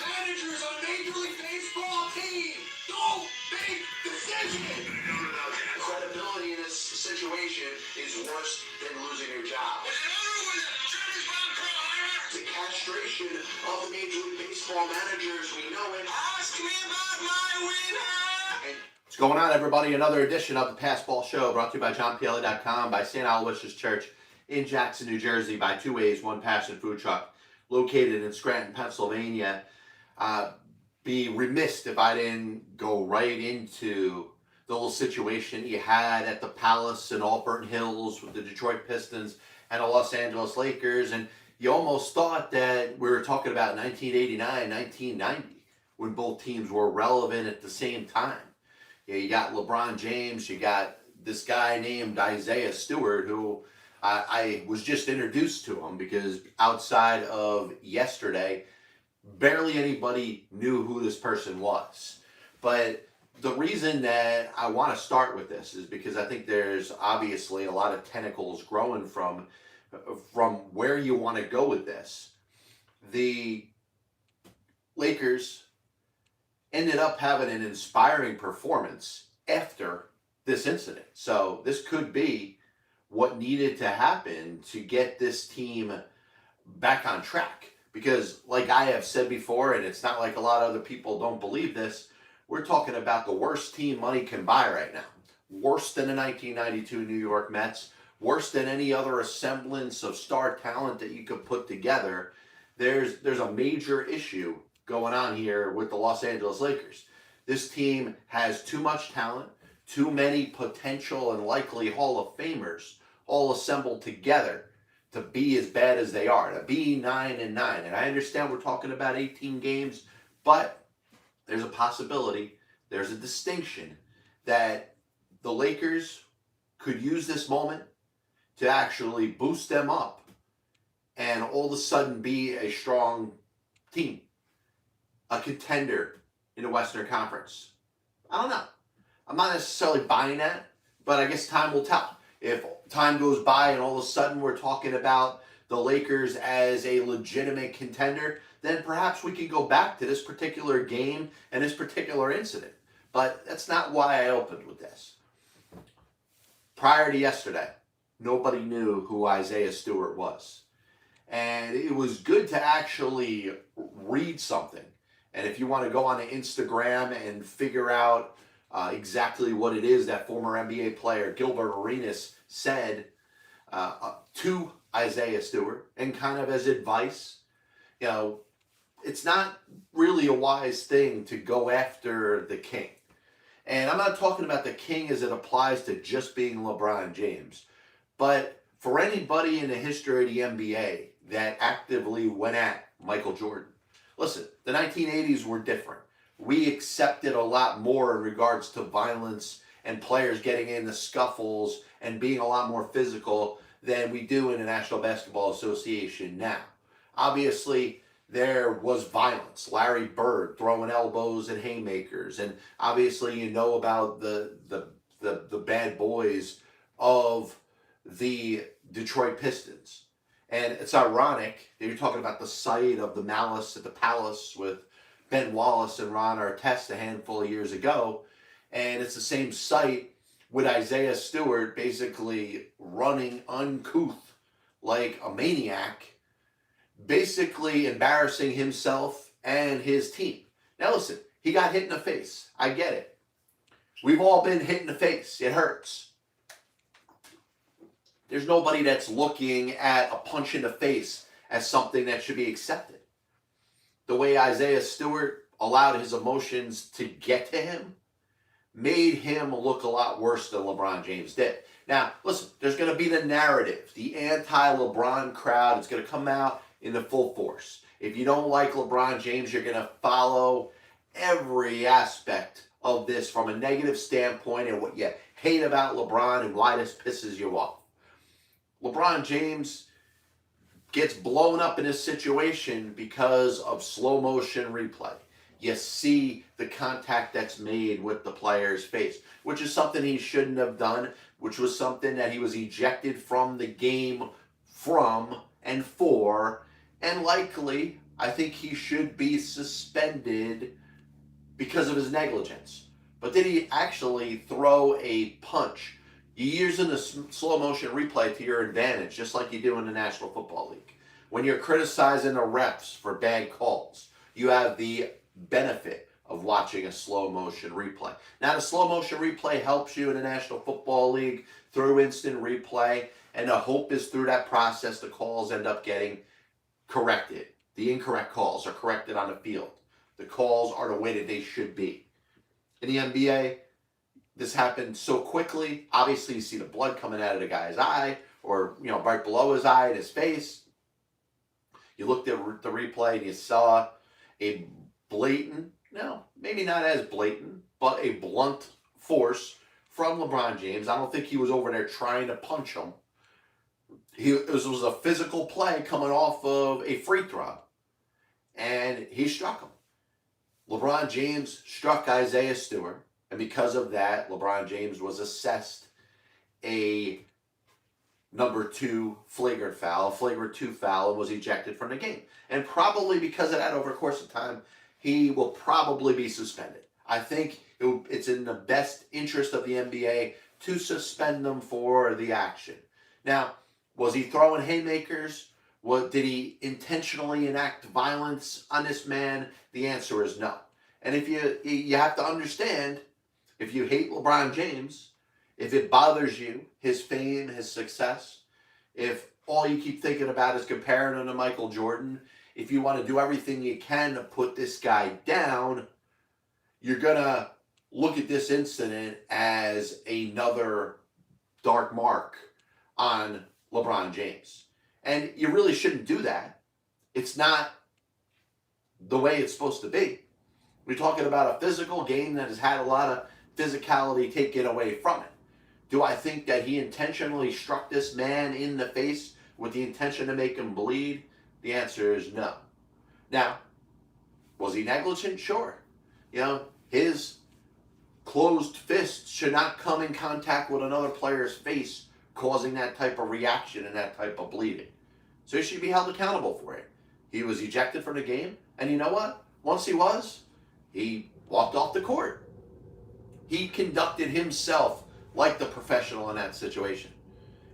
Managers on Major League Baseball team don't make decisions. Credibility in this situation is worse than losing your job. The castration of the Major League Baseball managers, we know it. Ask me about my winner. What's going on, everybody? Another edition of the Passball Show, brought to you by JohnPLA.com, by St. Aloysius Church in Jackson, New Jersey, by Two Ways, One Passion Food Truck, located in Scranton, Pennsylvania. Be remiss if I didn't go right into the little situation you had at the Palace in Auburn Hills with the Detroit Pistons and the Los Angeles Lakers, and you almost thought that we were talking about 1989, 1990, when both teams were relevant at the same time. You got LeBron James, you got this guy named Isaiah Stewart, who I was just introduced to him because outside of yesterday, barely anybody knew who this person was. But the reason that I want to start with this is because I think there's obviously a lot of tentacles growing from where you want to go with this. The Lakers ended up having an inspiring performance after this incident. So this could be what needed to happen to get this team back on track. Because like I have said before, and it's not like a lot of other people don't believe this, we're talking about the worst team money can buy right now. Worse than the 1992 New York Mets, worse than any other semblance of star talent that you could put together. There's a major issue going on here with the Los Angeles Lakers. This team has too much talent, too many potential and likely Hall of Famers all assembled together to be as bad as they are, to be 9-9. And I understand we're talking about 18 games, but there's a possibility, there's a distinction that the Lakers could use this moment to actually boost them up and all of a sudden be a strong team, a contender in the Western Conference. I don't know. I'm not necessarily buying that, but I guess time will tell. If time goes by and all of a sudden we're talking about the Lakers as a legitimate contender, then perhaps we can go back to this particular game and this particular incident. But that's not why I opened with this. Prior to yesterday, nobody knew who Isaiah Stewart was. And it was good to actually read something. And if you want to go on to Instagram and figure out exactly what it is that former NBA player Gilbert Arenas said to Isaiah Stewart, and kind of as advice, it's not really a wise thing to go after the king. And I'm not talking about the king as it applies to just being LeBron James, but for anybody in the history of the NBA that actively went at Michael Jordan. Listen, the 1980s were different. We accepted a lot more in regards to violence and players getting into scuffles and being a lot more physical than we do in the National Basketball Association now. Obviously, there was violence. Larry Bird throwing elbows and haymakers. And obviously, you know about the bad boys of the Detroit Pistons. And it's ironic that you're talking about the site of the Malice at the Palace with Ben Wallace and Ron Artest a handful of years ago. And it's the same site with Isaiah Stewart basically running uncouth like a maniac, basically embarrassing himself and his team. Now listen, he got hit in the face. I get it. We've all been hit in the face. It hurts. There's nobody that's looking at a punch in the face as something that should be accepted. The way Isaiah Stewart allowed his emotions to get to him made him look a lot worse than LeBron James did. Now, listen, there's going to be the narrative, the anti-LeBron crowd. It's going to come out in the full force. If you don't like LeBron James, you're going to follow every aspect of this from a negative standpoint and what you hate about LeBron and why this pisses you off. LeBron James gets blown up in this situation because of slow motion replay. You see the contact that's made with the player's face, which is something he shouldn't have done, which was something that he was ejected from the game from and for, and likely I think he should be suspended because of his negligence. But did he actually throw a punch? You're using the slow motion replay to your advantage, just like you do in the National Football League. When you're criticizing the refs for bad calls, you have the benefit of watching a slow motion replay. Now, the slow motion replay helps you in the National Football League through instant replay, and the hope is through that process the calls end up getting corrected. The incorrect calls are corrected on the field. The calls are the way that they should be. In the NBA, this happened so quickly. Obviously, you see the blood coming out of the guy's eye, or right below his eye and his face. You looked at the replay and you saw a blatant, no, maybe not as blatant, but a blunt force from LeBron James. I don't think he was over there trying to punch him. It was a physical play coming off of a free throw, and he struck him. LeBron James struck Isaiah Stewart, and because of that, LeBron James was assessed a number 2 flagrant foul, and was ejected from the game. And probably because of that, over the course of time, he will probably be suspended. I think it's in the best interest of the NBA to suspend them for the action. Now, was he throwing haymakers? Did he intentionally enact violence on this man? The answer is no. And if you have to understand, if you hate LeBron James, if it bothers you, his fame, his success, if all you keep thinking about is comparing him to Michael Jordan, if you want to do everything you can to put this guy down, you're going to look at this incident as another dark mark on LeBron James. And you really shouldn't do that. It's not the way it's supposed to be. We're talking about a physical game that has had a lot of physicality taken away from it. Do I think that he intentionally struck this man in the face with the intention to make him bleed? The answer is no. Now, was he negligent? Sure. His closed fist should not come in contact with another player's face, causing that type of reaction and that type of bleeding. So he should be held accountable for it. He was ejected from the game, and you know what? Once he walked off the court. He conducted himself like the professional in that situation.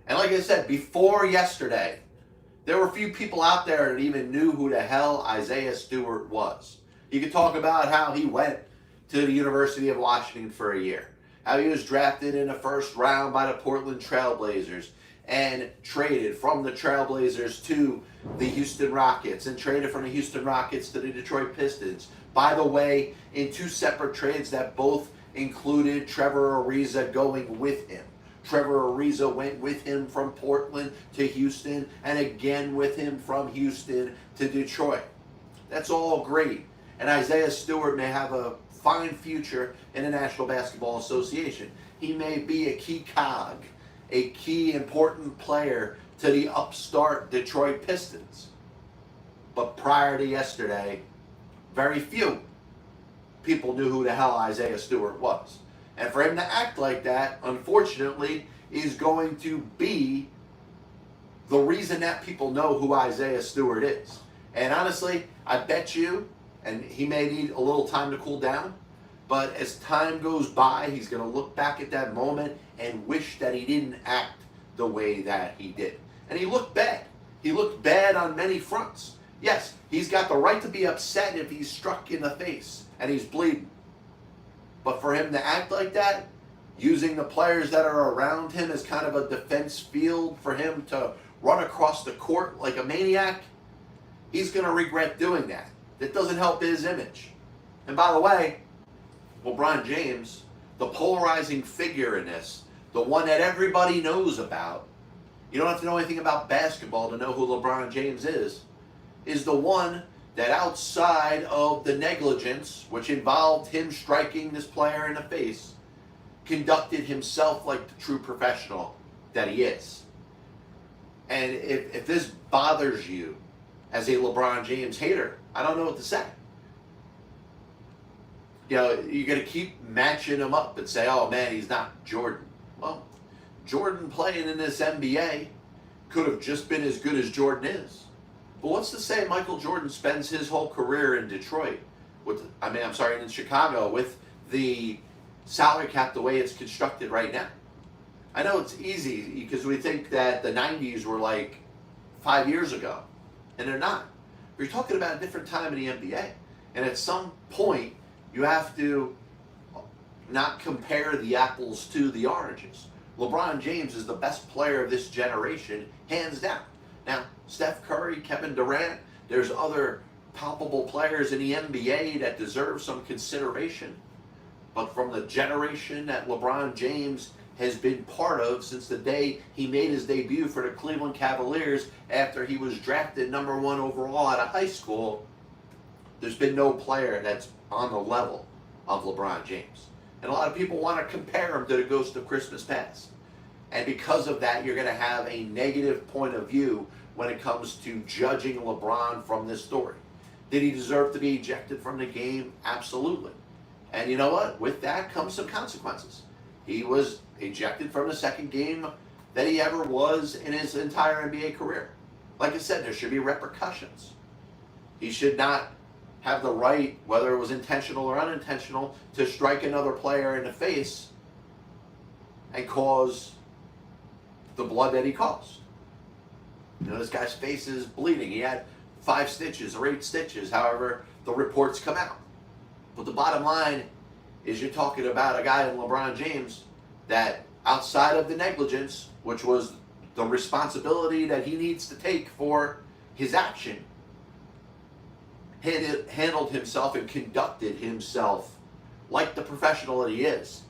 And like I said, before yesterday, there were a few people out there that even knew who the hell Isaiah Stewart was. You could talk about how he went to the University of Washington for a year, how he was drafted in the first round by the Portland Trailblazers and traded from the Trailblazers to the Houston Rockets and traded from the Houston Rockets to the Detroit Pistons. By the way, in 2 separate trades that both included Trevor Ariza going with him. Trevor Ariza went with him from Portland to Houston and again with him from Houston to Detroit. That's all great. And Isaiah Stewart may have a fine future in the National Basketball Association. He may be a key cog, a key important player to the upstart Detroit Pistons. But prior to yesterday, very few people knew who the hell Isaiah Stewart was. And for him to act like that, unfortunately, is going to be the reason that people know who Isaiah Stewart is. And honestly, I bet you, and he may need a little time to cool down, but as time goes by, he's going to look back at that moment and wish that he didn't act the way that he did. And he looked bad. He looked bad on many fronts. Yes, he's got the right to be upset if he's struck in the face and he's bleeding. But for him to act like that, using the players that are around him as kind of a defense field for him to run across the court like a maniac, he's going to regret doing that. That doesn't help his image. And by the way, LeBron James, the polarizing figure in this, the one that everybody knows about, you don't have to know anything about basketball to know who LeBron James is the one that outside of the negligence, which involved him striking this player in the face, conducted himself like the true professional that he is. And if this bothers you as a LeBron James hater, I don't know what to say. You're going to keep matching him up and say, oh man, he's not Jordan. Well, Jordan playing in this NBA could have just been as good as Jordan is. But what's to say Michael Jordan spends his whole career in Detroit in Chicago with the salary cap the way it's constructed right now? I know it's easy because we think that the 90s were like 5 years ago, and they're not. But you're talking about a different time in the NBA. And at some point, you have to not compare the apples to the oranges. LeBron James is the best player of this generation, hands down. Now, Steph Curry, Kevin Durant, there's other palpable players in the NBA that deserve some consideration. But from the generation that LeBron James has been part of since the day he made his debut for the Cleveland Cavaliers after he was drafted number 1 overall out of high school, there's been no player that's on the level of LeBron James. And a lot of people want to compare him to the ghost of Christmas past. And because of that, you're going to have a negative point of view when it comes to judging LeBron from this story. Did he deserve to be ejected from the game? Absolutely. And you know what? With that comes some consequences. He was ejected from the second game that he ever was in his entire NBA career. Like I said, there should be repercussions. He should not have the right, whether it was intentional or unintentional, to strike another player in the face and cause the blood that he caused. You know, this guy's face is bleeding. He had 5 stitches or 8 stitches, however the reports come out. But the bottom line is you're talking about a guy in LeBron James that outside of the negligence, which was the responsibility that he needs to take for his action, handled himself and conducted himself like the professional that he is.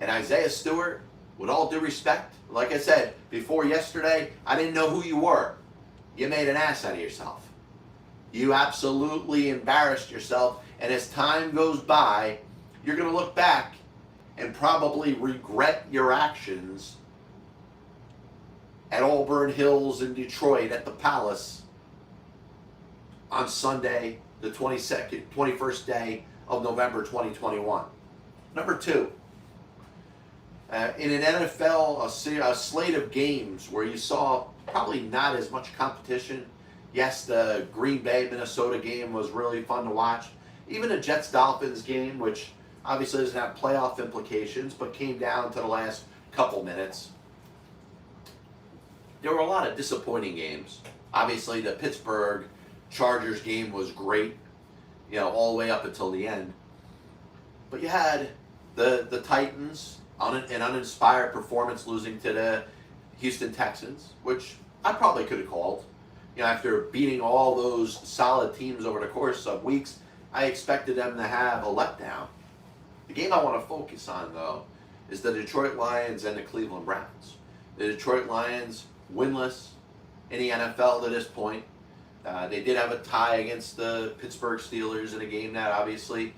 And Isaiah Stewart, with all due respect, like I said before yesterday, I didn't know who you were. You made an ass out of yourself. You absolutely embarrassed yourself, and as time goes by, you're going to look back and probably regret your actions at Auburn Hills in Detroit at the Palace on Sunday, the 21st day of November 2021. Number 2, in an NFL, a slate of games where you saw probably not as much competition. Yes, the Green Bay, Minnesota game was really fun to watch. Even the Jets-Dolphins game, which obviously doesn't have playoff implications, but came down to the last couple minutes. There were a lot of disappointing games. Obviously, the Pittsburgh Chargers game was great, all the way up until the end. But you had the Titans on an uninspired performance losing to the Houston Texans, which I probably could have called. After beating all those solid teams over the course of weeks, I expected them to have a letdown. The game I want to focus on, though, is the Detroit Lions and the Cleveland Browns. The Detroit Lions, winless in the NFL to this point. They did have a tie against the Pittsburgh Steelers in a game that obviously,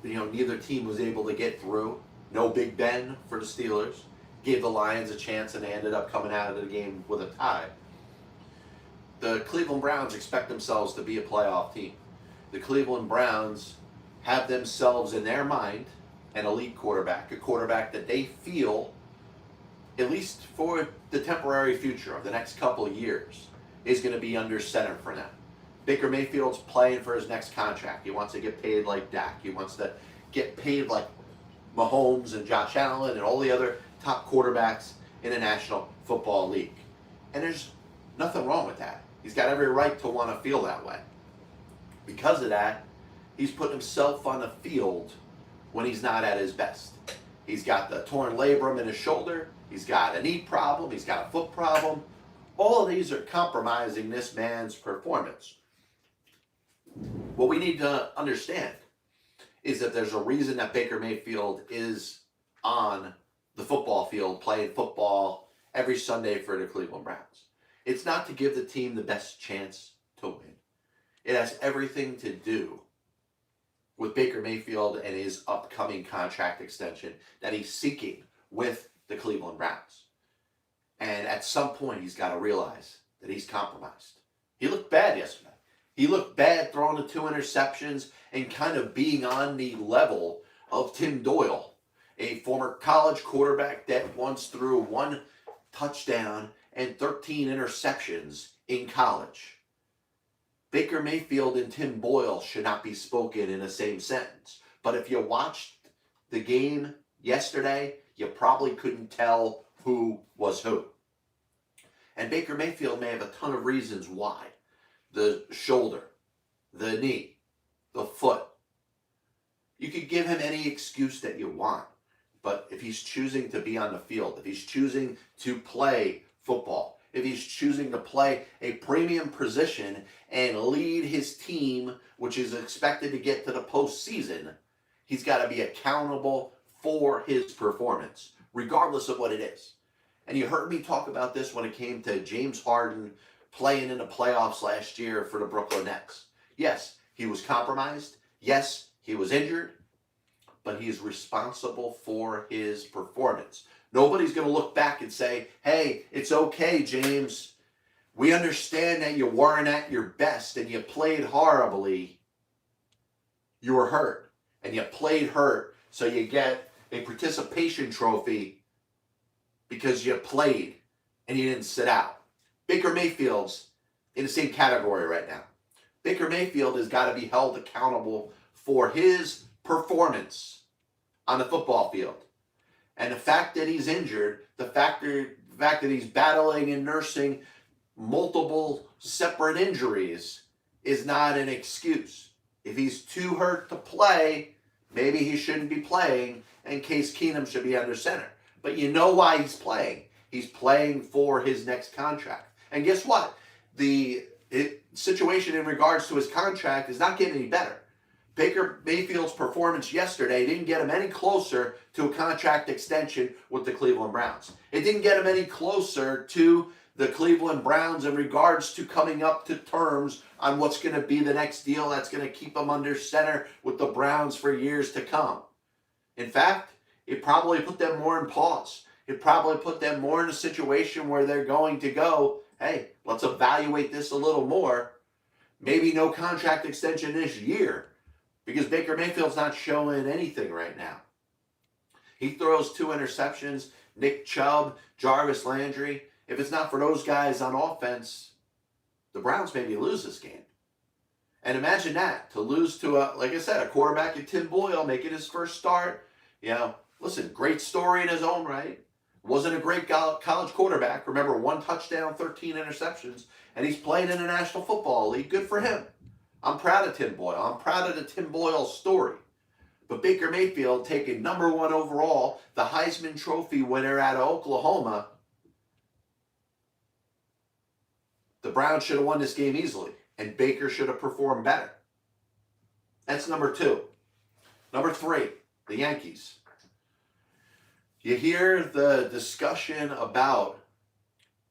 neither team was able to get through. No Big Ben for the Steelers. Gave the Lions a chance, and they ended up coming out of the game with a tie. The Cleveland Browns expect themselves to be a playoff team. The Cleveland Browns have themselves in their mind an elite quarterback, a quarterback that they feel, at least for the temporary future of the next couple of years, is going to be under center for them. Baker Mayfield's playing for his next contract. He wants to get paid like Dak. He wants to get paid like Mahomes and Josh Allen and all the other top quarterbacks in the National Football League. And there's nothing wrong with that. He's got every right to want to feel that way. Because of that, he's putting himself on the field when he's not at his best. He's got the torn labrum in his shoulder. He's got a knee problem. He's got a foot problem. All of these are compromising this man's performance. What we need to understand is that there's a reason that Baker Mayfield is on the football field playing football every Sunday for the Cleveland Browns. It's not to give the team the best chance to win. It has everything to do with Baker Mayfield and his upcoming contract extension that he's seeking with the Cleveland Browns. And at some point, he's got to realize that he's compromised. He looked bad yesterday. He looked bad throwing the 2 interceptions and kind of being on the level of Tim Doyle, a former college quarterback that once threw 1 touchdown and 13 interceptions in college. Baker Mayfield and Tim Boyle should not be spoken in the same sentence. But if you watched the game yesterday, you probably couldn't tell who was who. And Baker Mayfield may have a ton of reasons why. The shoulder, the knee, the foot. You could give him any excuse that you want. But if he's choosing to be on the field, if he's choosing to play football, if he's choosing to play a premium position and lead his team, which is expected to get to the postseason, he's got to be accountable for his performance, regardless of what it is. And you heard me talk about this when it came to James Harden playing in the playoffs last year for the Brooklyn Nets. Yes, he was compromised. Yes, he was injured. But he's responsible for his performance. Nobody's going to look back and say, hey, it's okay, James. We understand that you weren't at your best and you played horribly. You were hurt. And you played hurt, so you get a participation trophy because you played and you didn't sit out. Baker Mayfield's in the same category right now. Baker Mayfield has got to be held accountable for his performance on the football field. And the fact that he's injured, the fact that he's battling and nursing multiple separate injuries is not an excuse. If he's too hurt to play, maybe he shouldn't be playing, and Case Keenum should be under center. But you know why he's playing. He's playing for his next contract. And guess what? The situation in regards to his contract is not getting any better. Baker Mayfield's performance yesterday didn't get him any closer to a contract extension with the Cleveland Browns. It didn't get him any closer to the Cleveland Browns in regards to coming up to terms on what's going to be the next deal that's going to keep him under center with the Browns for years to come. In fact, it probably put them more in pause. It probably put them more in a situation where they're going to go, hey, let's evaluate this a little more. Maybe no contract extension this year, because Baker Mayfield's not showing anything right now. He throws 2 interceptions. Nick Chubb, Jarvis Landry. If it's not for those guys on offense, the Browns maybe lose this game. And imagine that, to lose to, like I said, a quarterback in Tim Boyle making his first start. You know, listen, great story in his own right. Wasn't a great college quarterback. Remember, 1 touchdown, 13 interceptions. And he's playing in the National Football League. Good for him. I'm proud of Tim Boyle. I'm proud of the Tim Boyle story. But Baker Mayfield taking number 1 overall, the Heisman Trophy winner out of Oklahoma. The Browns should have won this game easily, and Baker should have performed better. That's number 2. Number 3, the Yankees. You hear the discussion about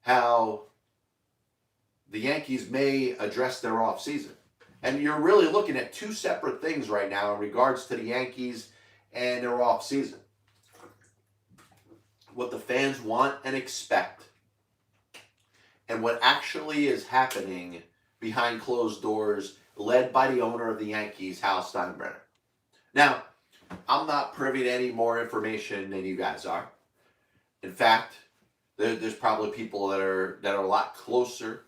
how the Yankees may address their offseason. And you're really looking at 2 separate things right now in regards to the Yankees and their offseason. What the fans want and expect, and what actually is happening behind closed doors, led by the owner of the Yankees, Hal Steinbrenner. Now, I'm not privy to any more information than you guys are. In fact, there's probably people that are a lot closer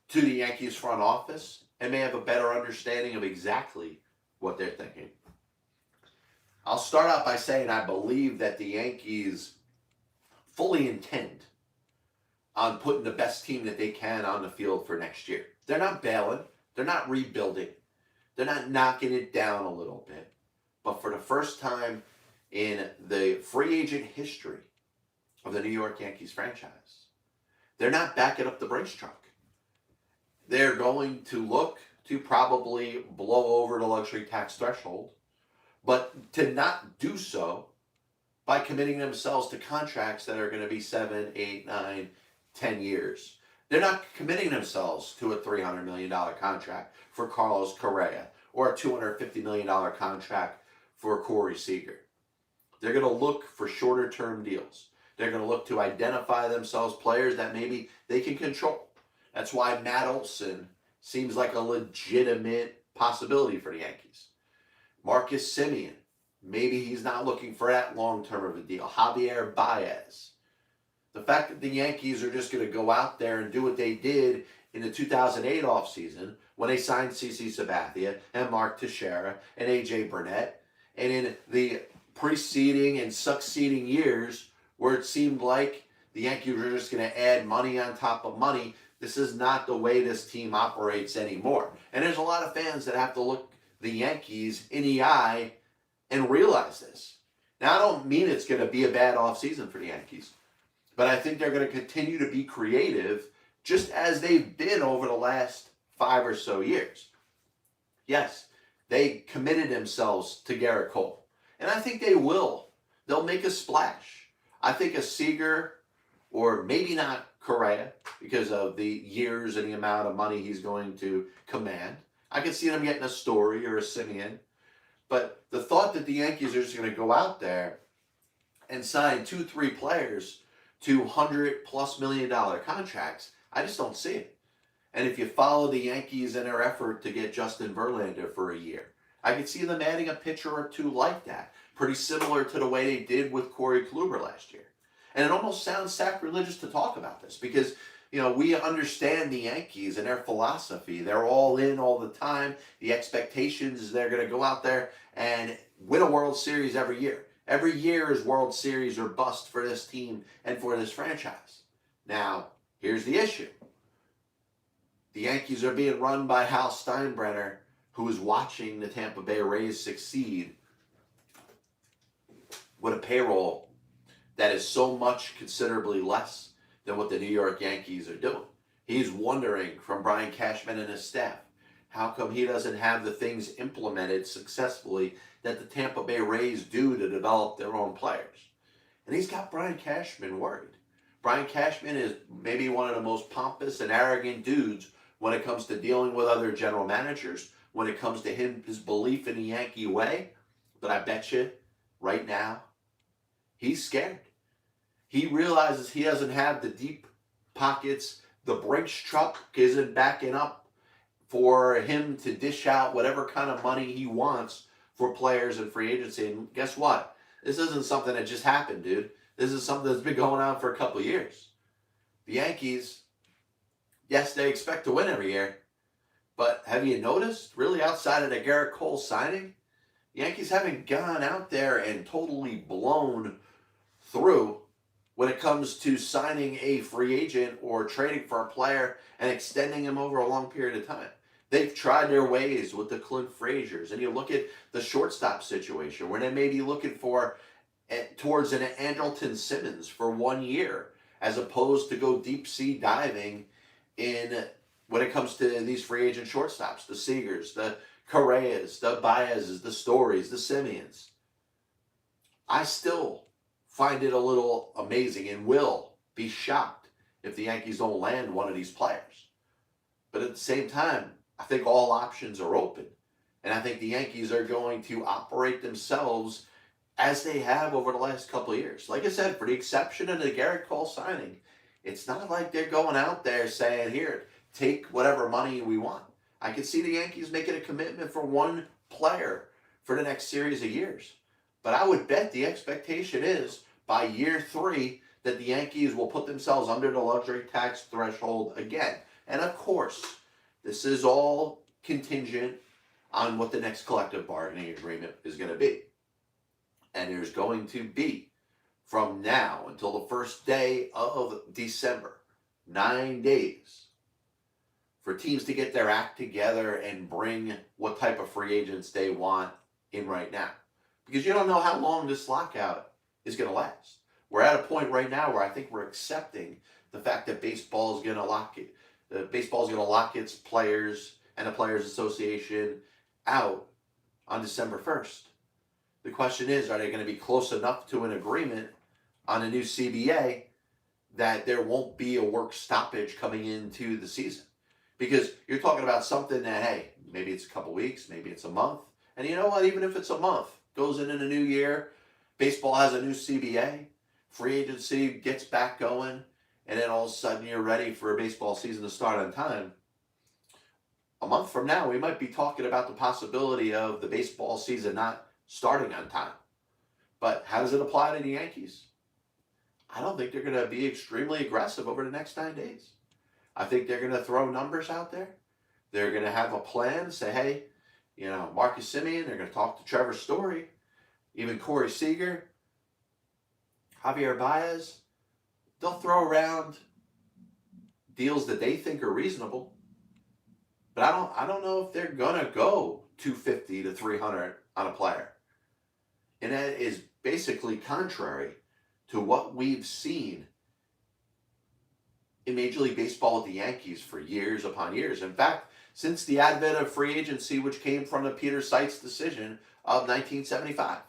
to the Yankees front office and may have a better understanding of exactly what they're thinking. I'll start out by saying I believe that the Yankees fully intend on putting the best team that they can on the field for next year. They're not bailing. They're not rebuilding. They're not knocking it down a little bit. But for the first time in the free agent history of the New York Yankees franchise, they're not backing up the Brinks truck. They're going to look to probably blow over the luxury tax threshold, but to not do so by committing themselves to contracts that are going to be 7, 8, 9, 10 years. They're not committing themselves to a $300 million contract for Carlos Correa or a $250 million contract for Corey Seager. They're going to look for shorter term deals. They're going to look to identify themselves players that maybe they can control. That's why Matt Olson seems like a legitimate possibility for the Yankees. Marcus Semien, maybe he's not looking for that long-term of a deal. Javier Baez. The fact that the Yankees are just going to go out there and do what they did in the 2008 offseason when they signed CC Sabathia and Mark Teixeira and AJ Burnett, and in the preceding and succeeding years where it seemed like the Yankees were just going to add money on top of money. This is not the way this team operates anymore. And there's a lot of fans that have to look the Yankees in the eye and realize this. Now, I don't mean it's going to be a bad offseason for the Yankees, but I think they're going to continue to be creative just as they've been over the last 5 or so years. Yes, they committed themselves to Garrett Cole, and I think they will. They'll make a splash. I think a Seager, or maybe not Correa, because of the years and the amount of money he's going to command. I could see them getting a Story or a Simeon. But the thought that the Yankees are just going to go out there and sign 2-3 players to $100+ million contracts, I just don't see it. And if you follow the Yankees in their effort to get Justin Verlander for a year, I could see them adding a pitcher or two like that, pretty similar to the way they did with Corey Kluber last year. And it almost sounds sacrilegious to talk about this because, we understand the Yankees and their philosophy. They're all in all the time. The expectations is they're going to go out there and win a World Series every year. Every year is World Series or bust for this team and for this franchise. Now, here's the issue. The Yankees are being run by Hal Steinbrenner, who is watching the Tampa Bay Rays succeed with a payroll that is so much considerably less than what the New York Yankees are doing. He's wondering from Brian Cashman and his staff, how come he doesn't have the things implemented successfully that the Tampa Bay Rays do to develop their own players? And he's got Brian Cashman worried. Brian Cashman is maybe one of the most pompous and arrogant dudes when it comes to dealing with other general managers, when it comes to his belief in the Yankee way. But I bet you right now, he's scared. He realizes he doesn't have the deep pockets. The Brinks truck isn't backing up for him to dish out whatever kind of money he wants for players and free agency. And guess what? This isn't something that just happened, dude. This is something that's been going on for a couple of years. The Yankees, yes, they expect to win every year. But have you noticed, really outside of the Garrett Cole signing, the Yankees haven't gone out there and totally blown through when it comes to signing a free agent or trading for a player and extending him over a long period of time. They've tried their ways with the Clint Fraziers. And you look at the shortstop situation where they may be looking for towards an Andrelton Simmons for 1 year as opposed to go deep sea diving in when it comes to these free agent shortstops, the Seagers, the Correas, the Baezes, the Stories, the Simeons. I still find it a little amazing and will be shocked if the Yankees don't land one of these players. But at the same time, I think all options are open. And I think the Yankees are going to operate themselves as they have over the last couple of years. Like I said, for the exception of the Garrett Cole signing, it's not like they're going out there saying, here, take whatever money we want. I could see the Yankees making a commitment for one player for the next series of years. But I would bet the expectation is by year 3 that the Yankees will put themselves under the luxury tax threshold again. And of course, this is all contingent on what the next collective bargaining agreement is going to be. And there's going to be, from now until the first day of December, 9 days for teams to get their act together and bring what type of free agents they want in right now. Because you don't know how long this lockout is going to last. We're at a point right now where I think we're accepting the fact that baseball is going to lock it. Baseball is going to lock its players and the Players Association out on December 1st. The question is, are they going to be close enough to an agreement on a new CBA that there won't be a work stoppage coming into the season? Because you're talking about something that, hey, maybe it's a couple weeks, maybe it's a month. And you know what? Even if it's a month, goes into the new year, baseball has a new CBA, free agency gets back going, and then all of a sudden you're ready for a baseball season to start on time. A month from now, we might be talking about the possibility of the baseball season not starting on time. But how does it apply to the Yankees? I don't think they're going to be extremely aggressive over the next 9 days. I think they're going to throw numbers out there. They're going to have a plan, say, hey, Marcus Semien, they're going to talk to Trevor Story, even Corey Seager, Javier Baez. They'll throw around deals that they think are reasonable. But I don't know if they're going to go 250 to 300 on a player. And that is basically contrary to what we've seen in Major League Baseball with the Yankees for years upon years. In fact, since the advent of free agency, which came from the Peter Seitz decision of 1975.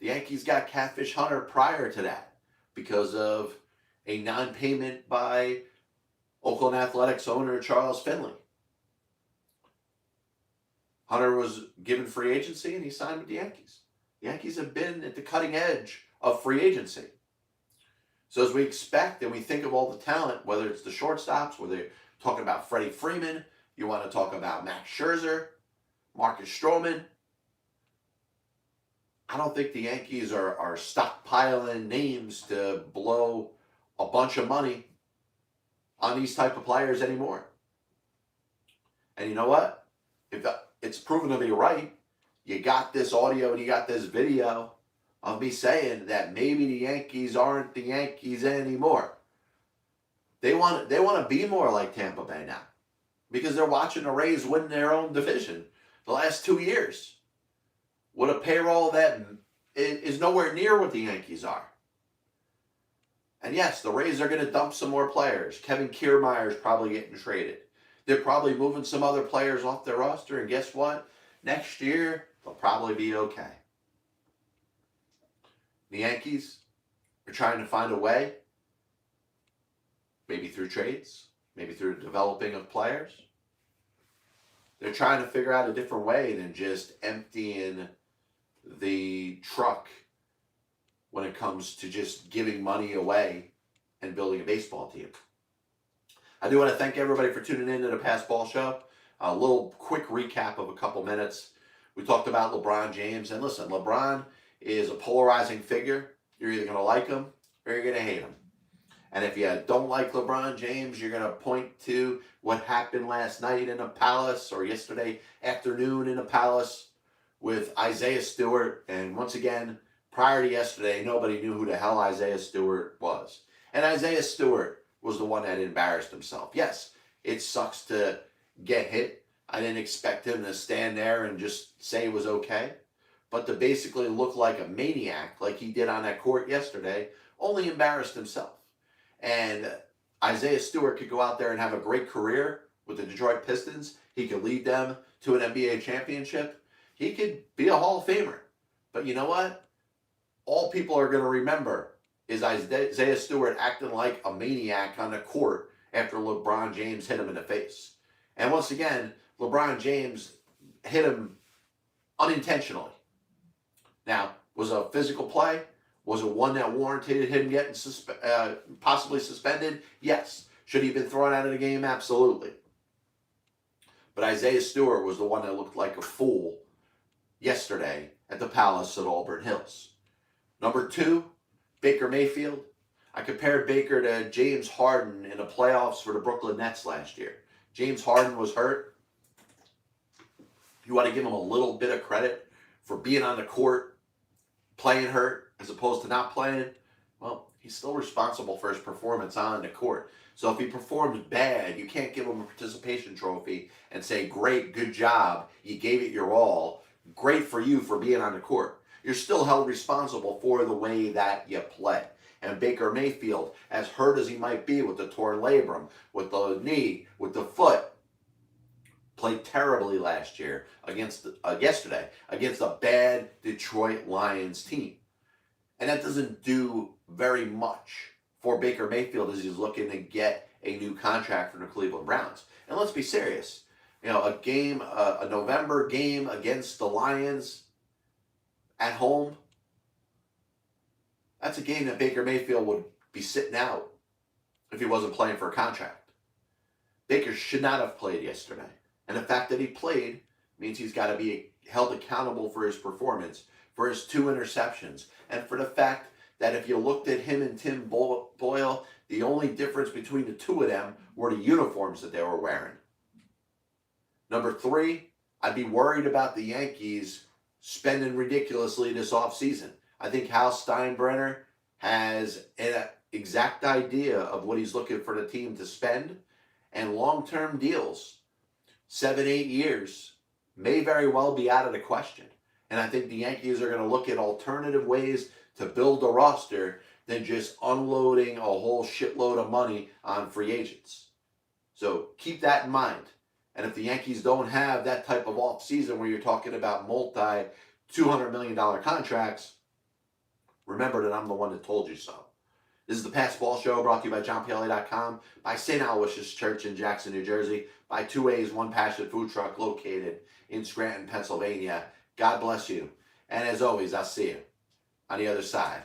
The Yankees got Catfish Hunter prior to that because of a non-payment by Oakland Athletics owner Charles Finley. Hunter was given free agency and he signed with the Yankees. The Yankees have been at the cutting edge of free agency. So as we expect and we think of all the talent, whether it's the shortstops, whether you're talking about Freddie Freeman, you want to talk about Max Scherzer, Marcus Stroman, I don't think the Yankees are stockpiling names to blow a bunch of money on these type of players anymore. And you know what? If it's proven to be right, you got this audio and you got this video of me saying that maybe the Yankees aren't the Yankees anymore. They want to be more like Tampa Bay now because they're watching the Rays win their own division the last 2 years with a payroll that is nowhere near what the Yankees are. And yes, the Rays are going to dump some more players. Kevin Kiermaier's probably getting traded. They're probably moving some other players off their roster, and guess what? Next year, they'll probably be okay. The Yankees are trying to find a way, maybe through trades, maybe through the developing of players. They're trying to figure out a different way than just emptying the truck when it comes to just giving money away and building a baseball team. I do want to thank everybody for tuning in to the Pass Ball Show. A little quick recap of a couple minutes. We talked about LeBron James. And listen, LeBron is a polarizing figure. You're either going to like him or you're going to hate him. And if you don't like LeBron James, you're going to point to what happened last night in the Palace or yesterday afternoon in the Palace with Isaiah Stewart. And once again, prior to yesterday, nobody knew who the hell Isaiah Stewart was. And Isaiah Stewart was the one that embarrassed himself. Yes, it sucks to get hit. I didn't expect him to stand there and just say it was okay. But to basically look like a maniac like he did on that court yesterday only embarrassed himself. And Isaiah Stewart could go out there and have a great career with the Detroit Pistons. He could lead them to an NBA championship. He could be a Hall of Famer. But you know what? All people are going to remember is Isaiah Stewart acting like a maniac on the court after LeBron James hit him in the face. And once again, LeBron James hit him unintentionally. Now, was it a physical play? Was it one that warranted him getting possibly suspended? Yes. Should he have been thrown out of the game? Absolutely. But Isaiah Stewart was the one that looked like a fool yesterday at the Palace at Auburn Hills. Number 2, Baker Mayfield. I compared Baker to James Harden in the playoffs for the Brooklyn Nets last year. James Harden was hurt. You want to give him a little bit of credit for being on the court, playing hurt, as opposed to not playing. Well, he's still responsible for his performance on the court. So if he performs bad, you can't give him a participation trophy and say, great, good job, you gave it your all, great for you for being on the court. You're still held responsible for the way that you play. And Baker Mayfield, as hurt as he might be with the torn labrum, with the knee, with the foot, played terribly last year yesterday against a bad Detroit Lions team. And that doesn't do very much for Baker Mayfield as he's looking to get a new contract from the Cleveland Browns. And let's be serious. A November game against the Lions at home, that's a game that Baker Mayfield would be sitting out if he wasn't playing for a contract. Baker should not have played yesterday. And the fact that he played means he's got to be held accountable for his performance, for his 2 interceptions, and for the fact that if you looked at him and Tim Boyle, the only difference between the two of them were the uniforms that they were wearing. Number 3, I'd be worried about the Yankees spending ridiculously this offseason. I think Hal Steinbrenner has an exact idea of what he's looking for the team to spend, and long-term deals, 7-8 years, may very well be out of the question. And I think the Yankees are going to look at alternative ways to build a roster than just unloading a whole shitload of money on free agents. So keep that in mind. And if the Yankees don't have that type of offseason where you're talking about multi-$200 million contracts, remember that I'm the one that told you so. This is the Pass Ball Show, brought to you by JohnPLA.com, by St. Aloysius Church in Jackson, New Jersey, by 2A's One Passion Food Truck located in Scranton, Pennsylvania. God bless you. And as always, I'll see you on the other side.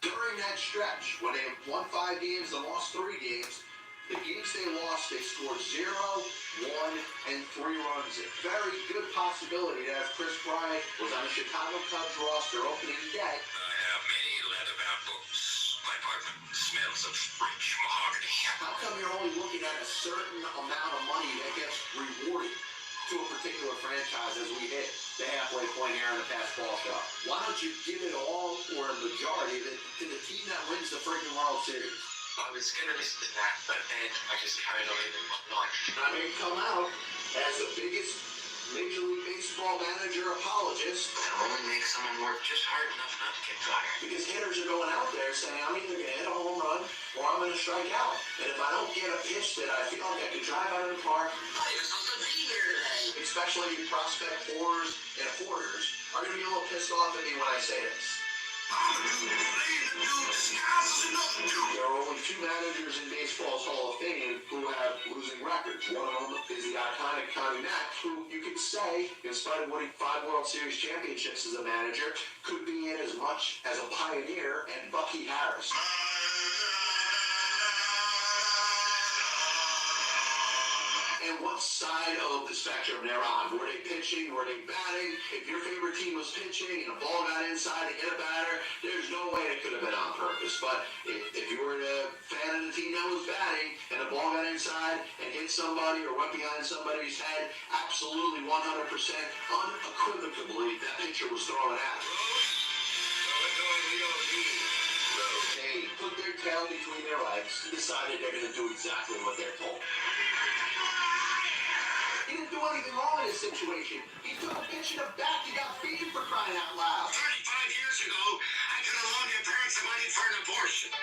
During that stretch, when they won 5 games and lost 3 games, the games they lost, they scored 0, 1, and 3 runs. A very good possibility that if Chris Bryant was on the Chicago Cubs roster opening day. I have many leather-bound books. My apartment smells of rich mahogany. How come you're only looking at a certain amount of money that gets rewarded to a particular franchise as we hit the halfway point here on the Pass Ball Show? Why don't you give it all, or a majority of it, to the team that wins the freaking World Series? I was going to listen to that, but then I just carried on in my life. I may come out as the biggest Major League Baseball manager apologist. It'll only make someone work just hard enough not to get tired. Because hitters are going out there saying, I'm either going to hit a home run or I'm going to strike out. And if I don't get a pitch that I feel like I could drive out of the park, I was supposed to be here today. especially prospect fours and hoarders, are going to be a little pissed off at me when I say this. There are only 2 managers in baseball's Hall of Fame who have losing records. One of them is the iconic Connie Mack, who you could say, in spite of winning 5 World Series championships as a manager, could be in as much as a pioneer and Bucky Harris. And what side of the spectrum they're on? Were they pitching? Were they batting? If your favorite team was pitching and a ball got inside to hit a batter, there's no way it could have been on purpose. But if you were a fan of the team that was batting and the ball got inside and hit somebody or went behind somebody's head, absolutely 100% unequivocally, that pitcher was throwing at it. They put their tail between their legs and decided they're going to do exactly what they're told. He didn't do anything wrong in this situation. He took a pitch in the back. He got beat for crying out loud. 35 years ago, I could have loaned your parents the money for an abortion.